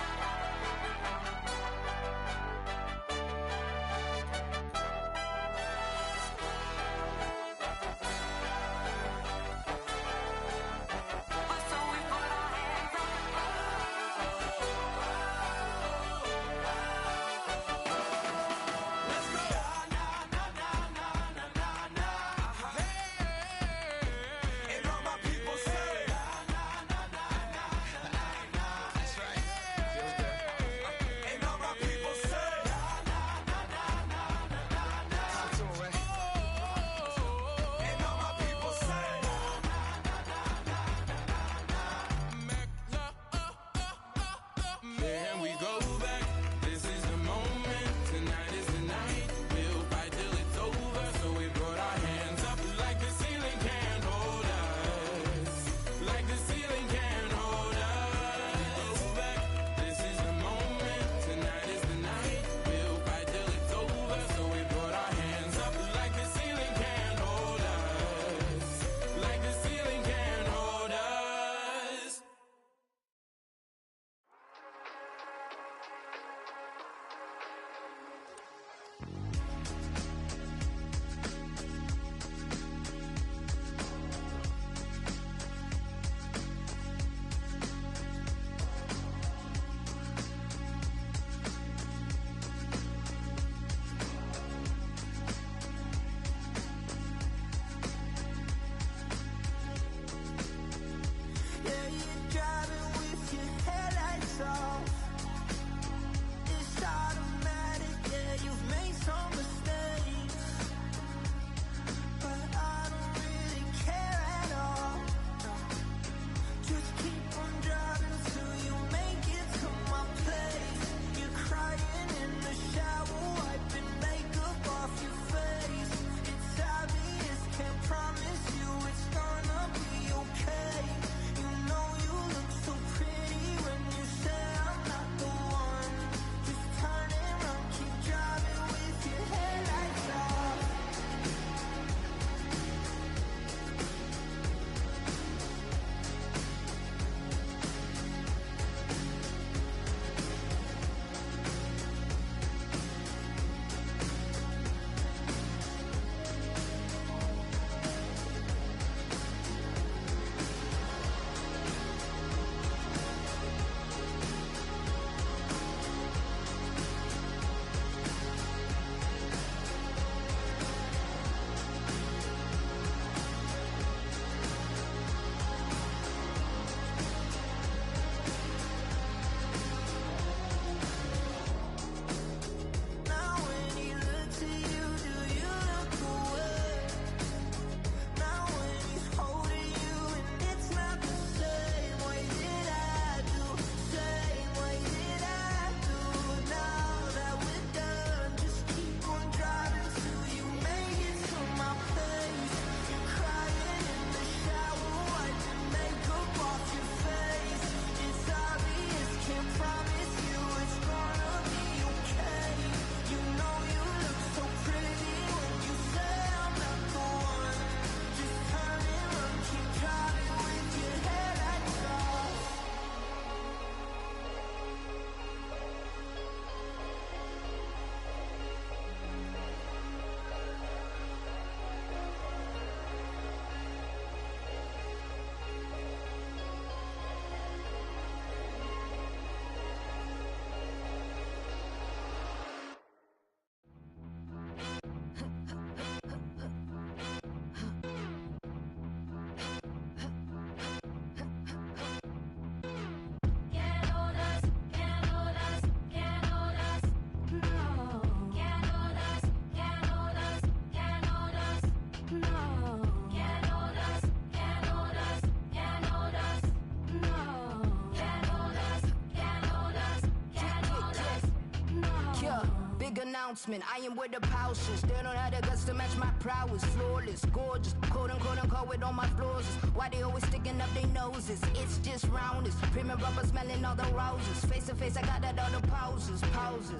announcement. I am where the pouches. They don't have the guts to match my prowess. Flawless, gorgeous, quote unquote with all my flaws. Why they always sticking up their noses? It's just roundness. Premium rubber smelling all the roses. Face to face, I got that all the pauses.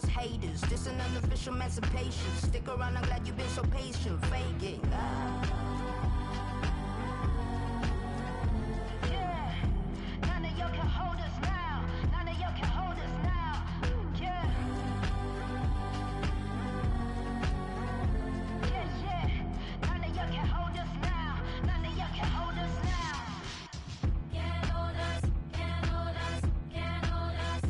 Haters, this an unofficial emancipation. Stick around, I'm glad you've been so patient. Faking. None of y'all can hold us now. None of y'all can hold us now. Yeah. None of y'all can hold us now. None of y'all can hold us now. Can't hold us, can't hold us, can't hold us.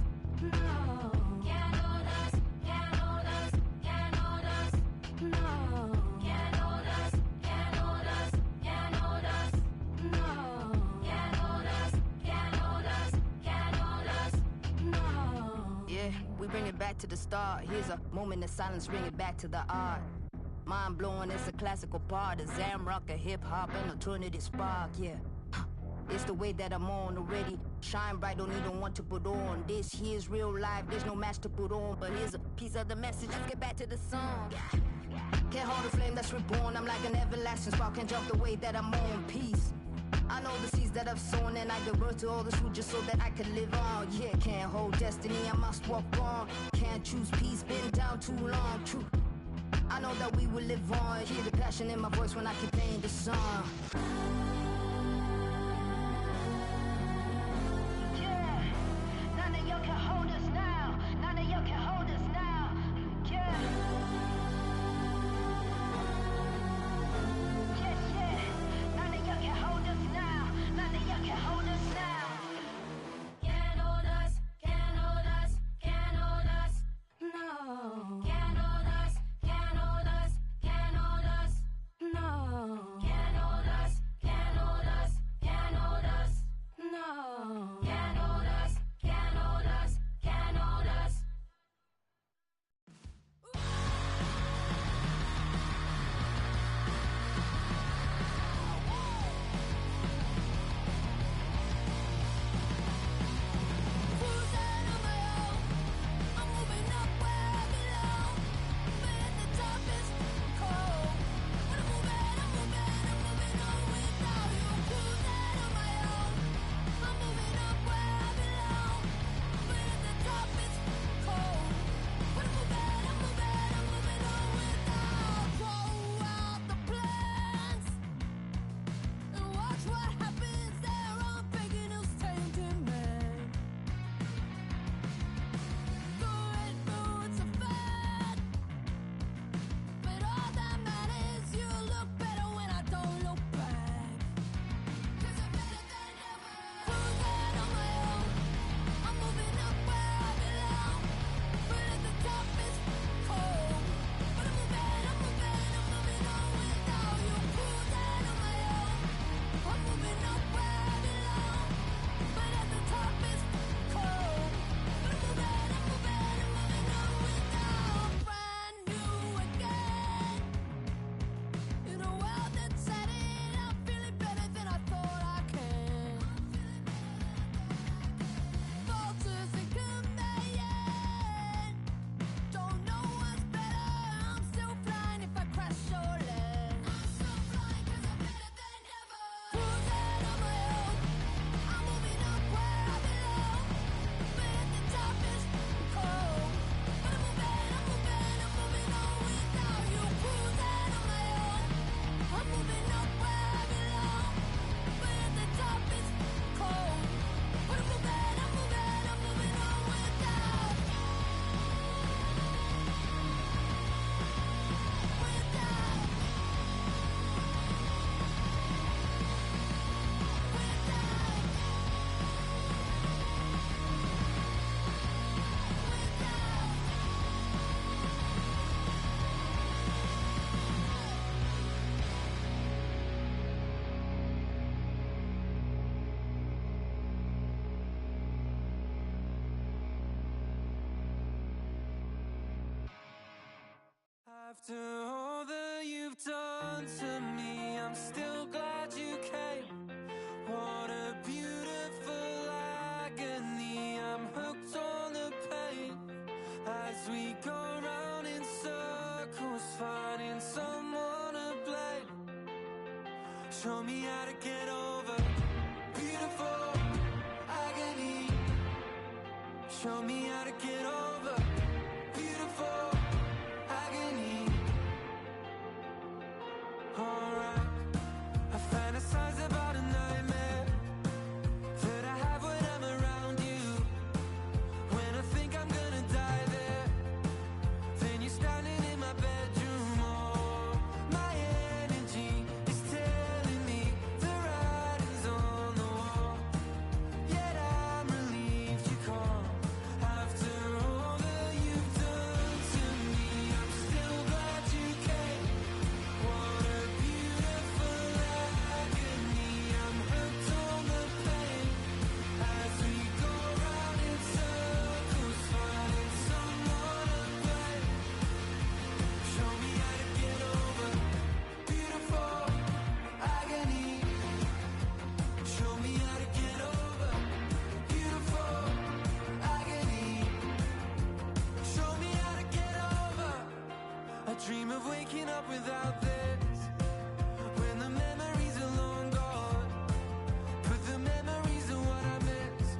No. Can't hold us, can't hold us, can't hold us. No. Can't hold us, can't hold us, can't hold us. No. Can't hold us, can't hold us, can't hold us. No. Yeah, we bring it back to the start. Here's a moment of silence, bring it back to the art. Mind blowing, it's a classical part of Zamrock, a hip hop, and alternative spark, yeah. It's the way that I'm on already. Shine bright, don't need no one to put on. This here's real life, there's no match to put on. But here's a piece of the message, let's get back to the song. Can't hold a flame that's reborn, I'm like an everlasting spark. Can't jump the way that I'm on, peace. I know the seeds that I've sown, and I give birth to all this fruit just so that I can live on. Yeah, can't hold destiny, I must walk on. Can't choose peace, been down too long, true. I know that we will live on. Hear the passion in my voice when I keep playing the song. Yeah, none of y'all can hold us now. None of y'all can hold us now. Yeah. None of y'all can hold us now. None of y'all can hold us now. Can't hold us, can't hold us, can't hold us. No. Can't hold us, can't hold us, can't hold us. No. Can't hold us, can't hold us, can't hold us. No. Can't hold us, can't hold us, can't hold us. Cruising on my own, I'm moving up where I belong. But at the top it's cold. But I'm moving on without you. Cruising on my own, I'm moving up where I belong. But at the top it's cold. But I'm moving on without. Throw out the plans and watch what happens there on breaking news tainted man. The red moon's a fad, but all that matters, you look better when I don't look back. 'Cause I'm better than ever. Cruising on my own, I'm moving up where I belong. But at the top it's cold. But I'm moving on without you. Cruising on my own, I'm moving up where I belong. But at the top it's cold. But I'm moving on without. Brand new again. In a world that's setting, I'm feeling better than I thought I can. Falters and command. Don't know what's better. I'm still flying if I crash or land. I'm still flying 'cause I'm better than ever. Cruising on my own, I'm moving up where I belong. But at the top it's cold. But I'm moving on without you. Cruising on my own, I'm moving up where I belong. But at the top it's cold. But I'm moving on without. After all that you've done to me, I'm still glad you came. What a beautiful agony. I'm hooked on the pain as we go round in Show me how to get over beautiful agony. Show me how to get over beautiful agony. Alright, I fantasize about a nightmare that I have when I'm around you. When I think I'm gonna die there, then you're standing in my bedroom. Oh, my energy is telling me the writing's on the wall. Yet I'm relieved you come. After all that you've done to me, I'm still glad you came. What a beautiful agony. I'm hooked on the pain as we go round in circles, finding someone to blame. Show me how to get over beautiful agony. Show me how to get over beautiful agony. Show me how to get over. I dream of waking up without this, when the memories are long gone. Put the memories of what I missed.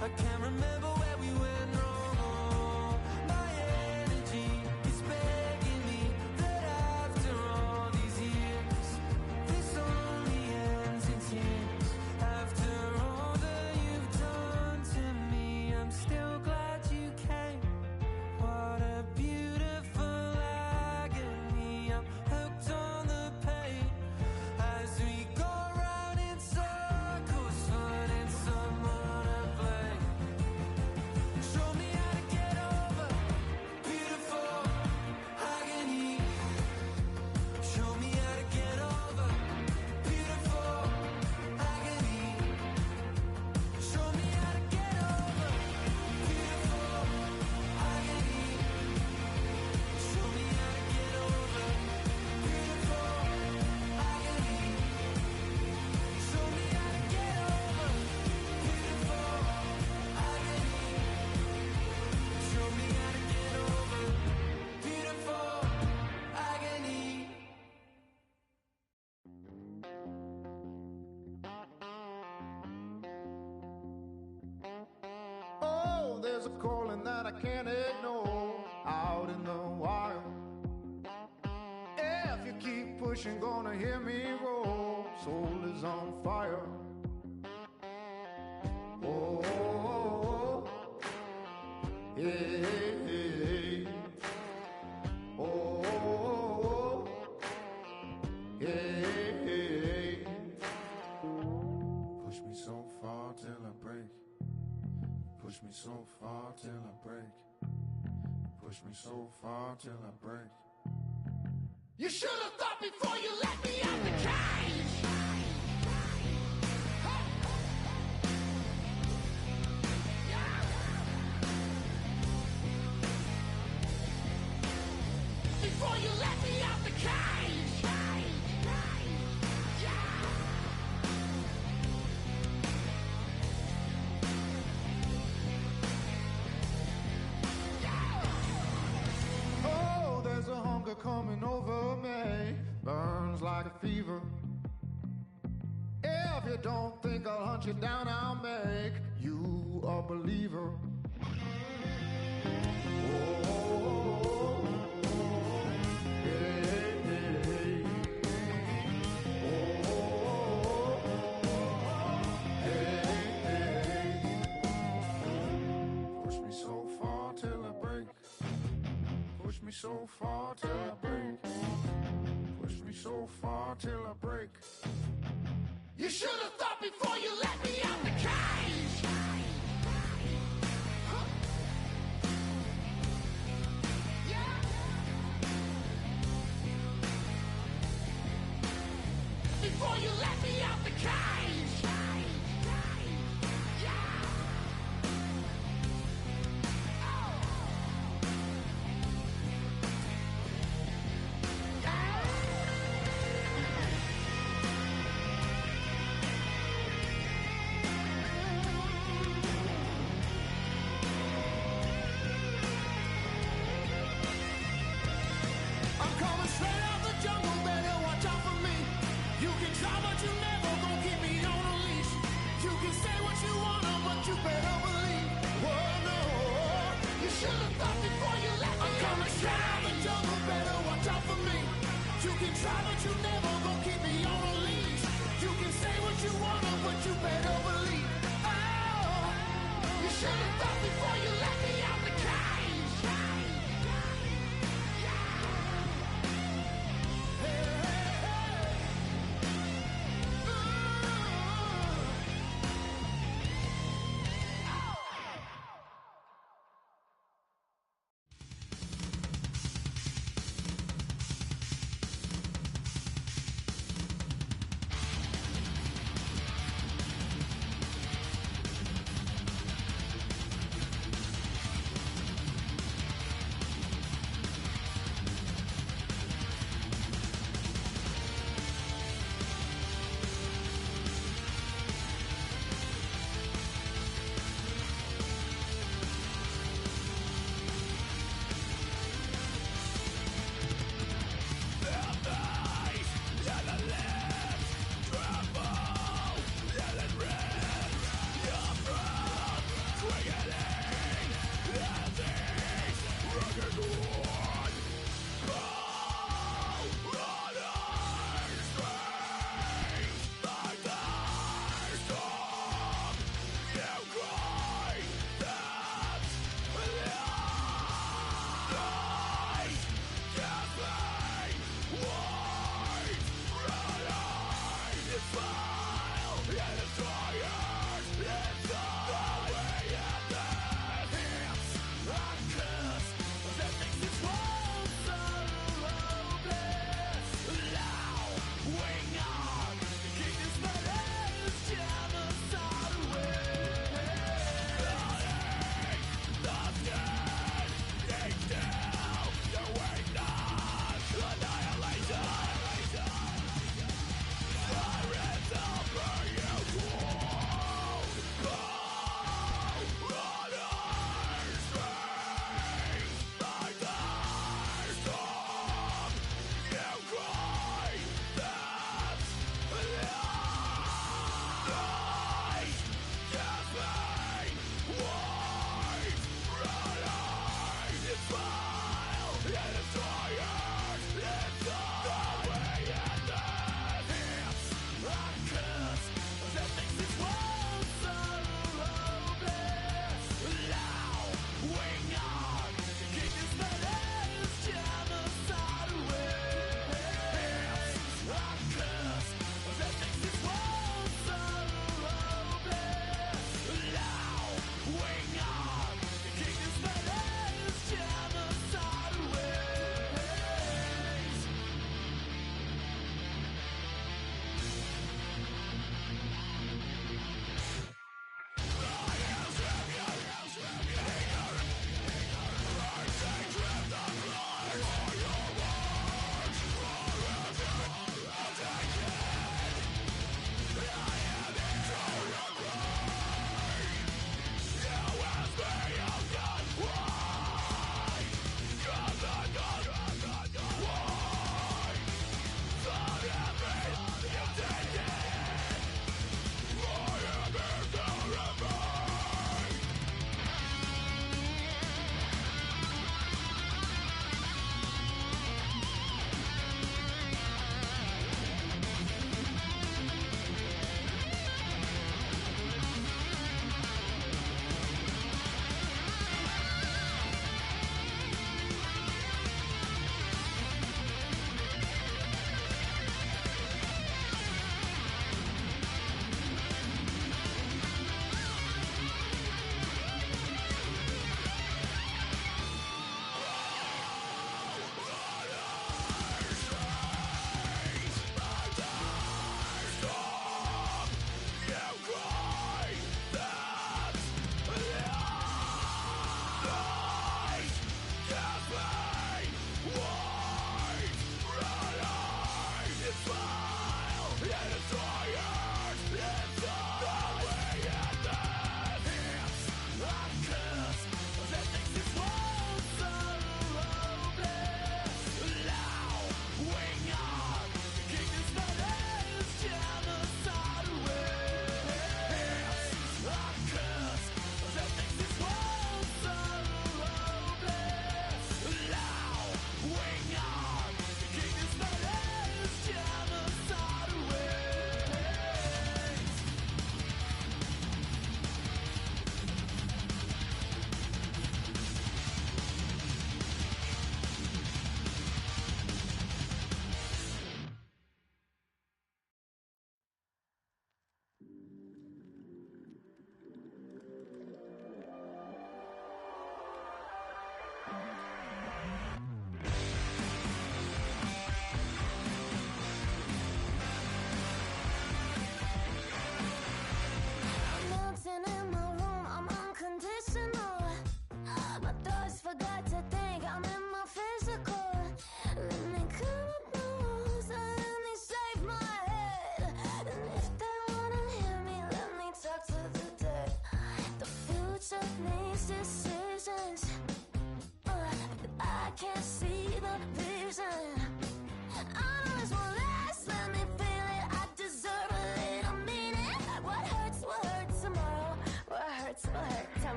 I can't remember where we went wrong. Oh, my energy is begging me that after all these years, this only ends in tears. After all that you've done to me, I'm still glad you came. What a beautiful agony. I'm hooked on the pain as we go round in circles, finding someone to blame. Show me how to get over beautiful agony. Show me how to get over beautiful agony. Show me how to get over beautiful agony. Show me how to get over beautiful agony. Show me how to get over beautiful agony. Show me how to get over beautiful agony. Oh, there's a calling that I can't ignore out in the wild. If you keep pushing, gonna hear me roar. Soul is on fire. Oh, oh, oh. Hey, hey, hey. Oh, oh, oh. Hey, hey, hey. Push me so far till I break. Push me so far till I break. Push me so far till I break. You should have thought before you let me out the cage. Before you let me out the cage. Oh, there's a hunger coming over me, burns like a fever. If you don't think I'll hunt you down, I'll make you a believer. Oh, hey, hey, hey. Oh, hey, hey. Push me so far till I break. Push me so far till I break. Push me so far till I break. You should have thought before you let me out the cage. Huh. Yeah. Before you let me out the cage. Yeah. Oh. I'm coming straight out the jungle, baby, watch out for me. You can try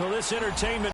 Well, this entertainment